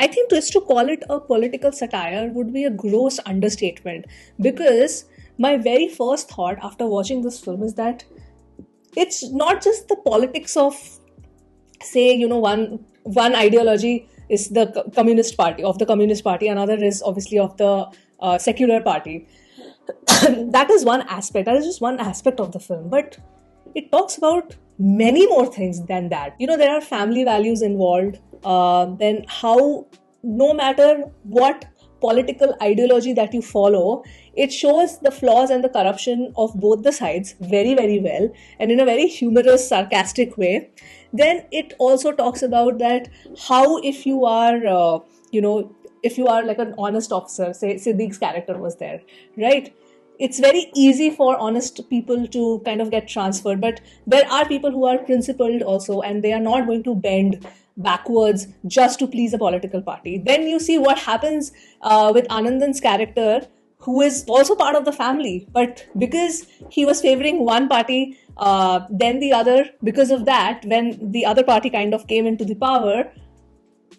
I think to call it a political satire would be a gross understatement, because my very first thought after watching this film is that it's not just the politics of, say, one ideology is the communist party, of the communist party, another is obviously of the secular party. That is one aspect, that is just one aspect of the film, but it talks about many more things than that. There are family values involved, then how, no matter what political ideology that you follow, it shows the flaws and the corruption of both the sides very, very well, and in a very humorous, sarcastic way. Then it also talks about that how, if you are, if you are like an honest officer, say Siddiq's character was there, right? It's very easy for honest people to kind of get transferred, but there are people who are principled also, and they are not going to bend backwards just to please a political party. Then you see what happens with Anandan's character, who is also part of the family, but because he was favoring one party, then the other, because of that, when the other party kind of came into the power,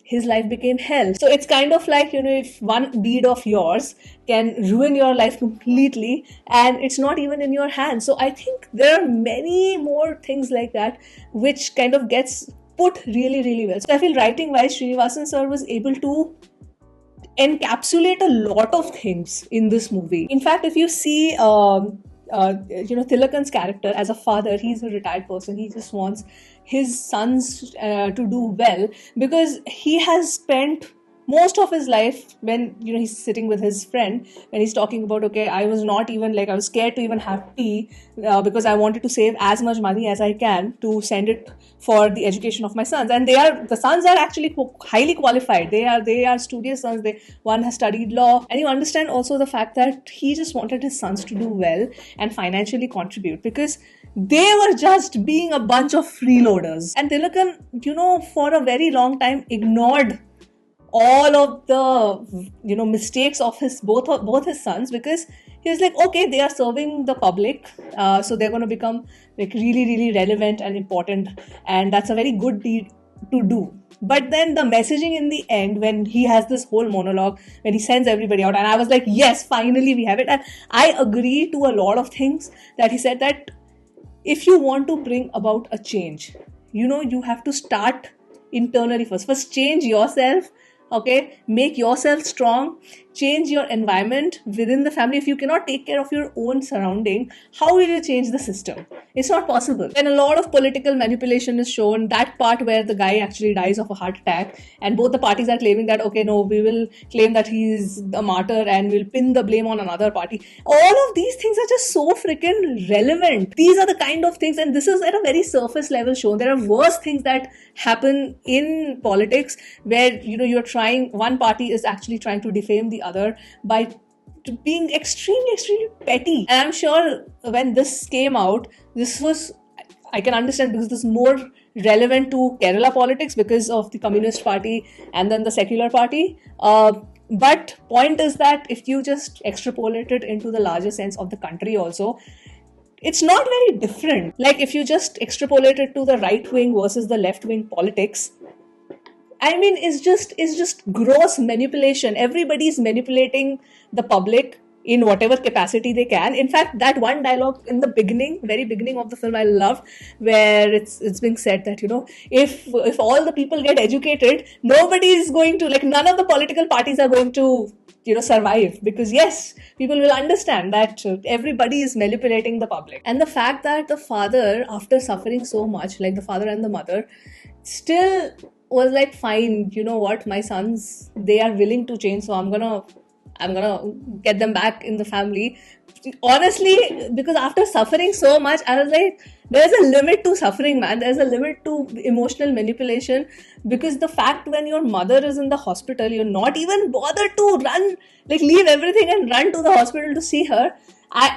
his life became hell. So it's kind of like, if one deed of yours can ruin your life completely, and it's not even in your hands. So I think there are many more things like that which kind of gets put really, really well. So I feel writing wise, Srinivasan sir was able to encapsulate a lot of things in this movie. In fact, if you see Tilakan's character as a father, he's a retired person. He just wants his sons to do well, because he has spent most of his life, when he's sitting with his friend, when he's talking about, okay, I was scared to even have tea, because I wanted to save as much money as I can to send it for the education of my sons. And the sons are actually highly qualified. They are studious sons. One has studied law, and you understand also the fact that he just wanted his sons to do well and financially contribute, because they were just being a bunch of freeloaders. And Tilakan, for a very long time ignored all of the mistakes of both his sons, because he was like, okay, they are serving the public, so they're going to become like really, really relevant and important, and that's a very good deed to do. But then the messaging in the end, when he has this whole monologue, when he sends everybody out, and I was like, yes, finally we have it. And I agree to a lot of things that he said, that if you want to bring about a change, you have to start internally first change yourself. Okay, make yourself strong, change your environment within the family. If you cannot take care of your own surrounding, how will you change the system? It's not possible. When a lot of political manipulation is shown, that part where the guy actually dies of a heart attack, and both the parties are claiming that, okay, no, we will claim that he's a martyr and we'll pin the blame on another party. All of these things are just so freaking relevant. These are the kind of things, and this is at a very surface level shown. There are worse things that happen in politics, where one party is actually trying to defame the other by being extremely, extremely petty. And I'm sure when this came out, I can understand, because this is more relevant to Kerala politics because of the Communist Party and then the secular party. But point is that if you just extrapolate it into the larger sense of the country also, it's not very different. Like if you just extrapolate it to the right wing versus the left wing politics, I mean, it's just gross manipulation. Everybody's manipulating the public in whatever capacity they can. In fact, that one dialogue in the very beginning of the film, I loved, where it's being said that, if all the people get educated, nobody is going to, none of the political parties are going to, survive, because yes, people will understand that everybody is manipulating the public. And the fact that the father, after suffering so much, like the father and the mother, still was like, fine, you know what, my sons, they are willing to change, so I'm gonna get them back in the family. Honestly, because after suffering so much, I was like, there's a limit to suffering, man. There's a limit to emotional manipulation, because the fact when your mother is in the hospital, you're not even bothered to run, leave everything and run to the hospital to see her.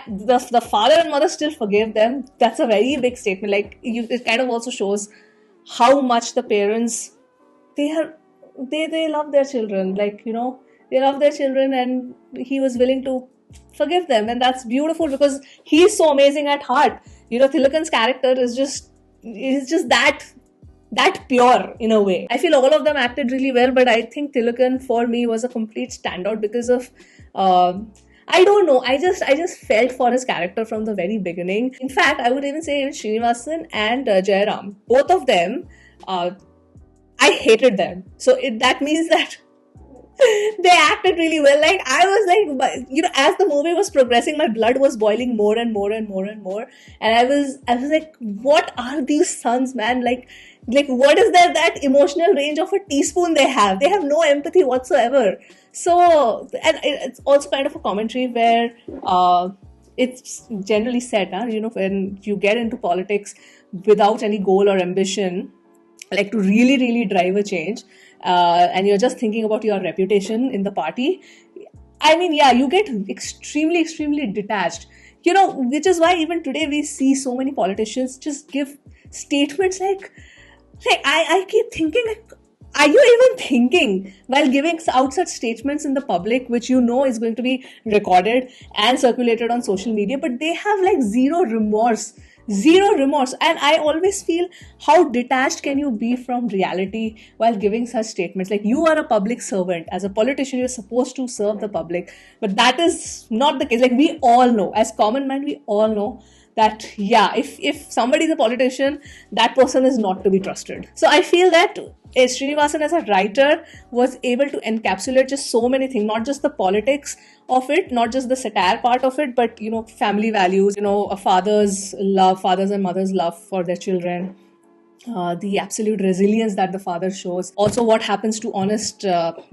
The father and mother still forgave them. That's a very big statement. It kind of also shows how much the parents, they love their children. They love their children, and he was willing to forgive them, and that's beautiful, because he's so amazing at heart. Tilakan's character is just that that pure in a way. I feel all of them acted really well, but I think Tilakan for me was a complete standout because of I don't know. I just felt for his character from the very beginning. In fact, I would even say even Srinivasan and Jairam, both of them, I hated them. So that means that they acted really well. Like I was like, as the movie was progressing, my blood was boiling more and more and more and more, and I was like, what are these sons, man? Like what is that emotional range of a teaspoon they have? They have no empathy whatsoever. So, and it's also kind of a commentary where it's generally said, when you get into politics without any goal or ambition, like to really, really drive a change, and you're just thinking about your reputation in the party, I mean, yeah, you get extremely, extremely detached. Which is why even today we see so many politicians just give statements like I keep thinking, like, are you even thinking while giving out such statements in the public, which is going to be recorded and circulated on social media, but they have like zero remorse. Zero remorse. And I always feel, how detached can you be from reality while giving such statements? Like, you are a public servant. As a politician, you're supposed to serve the public. But that is not the case. Like, we all know, as common man, we all know that, yeah, if somebody is a politician, that person is not to be trusted. So I feel that Srinivasan as a writer was able to encapsulate just so many things, not just the politics of it, not just the satire part of it, but family values, a father's love, fathers and mothers' love for their children, the absolute resilience that the father shows. Also, what happens to honest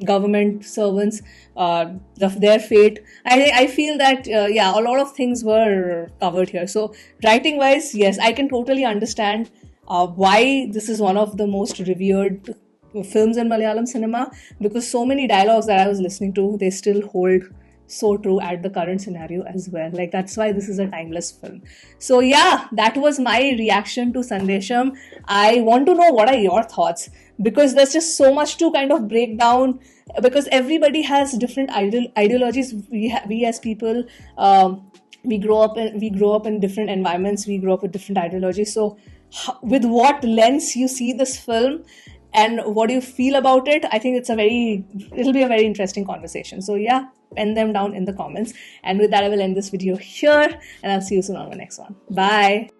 government servants, their fate. I feel that, a lot of things were covered here. So, writing wise, yes, I can totally understand why this is one of the most revered films in Malayalam cinema, because so many dialogues that I was listening to, they still hold so true at the current scenario as well. Like, that's why this is a timeless film. So yeah, that was my reaction to Sandesham. I want to know what are your thoughts, because there's just so much to kind of break down, because everybody has different ideologies. We as people, we grow up in different environments, we grow up with different ideologies. So with what lens you see this film and what do you feel about it, I think it'll be a very interesting conversation. So yeah, pen them down in the comments. And with that, I will end this video here, and I'll see you soon on the next one. Bye.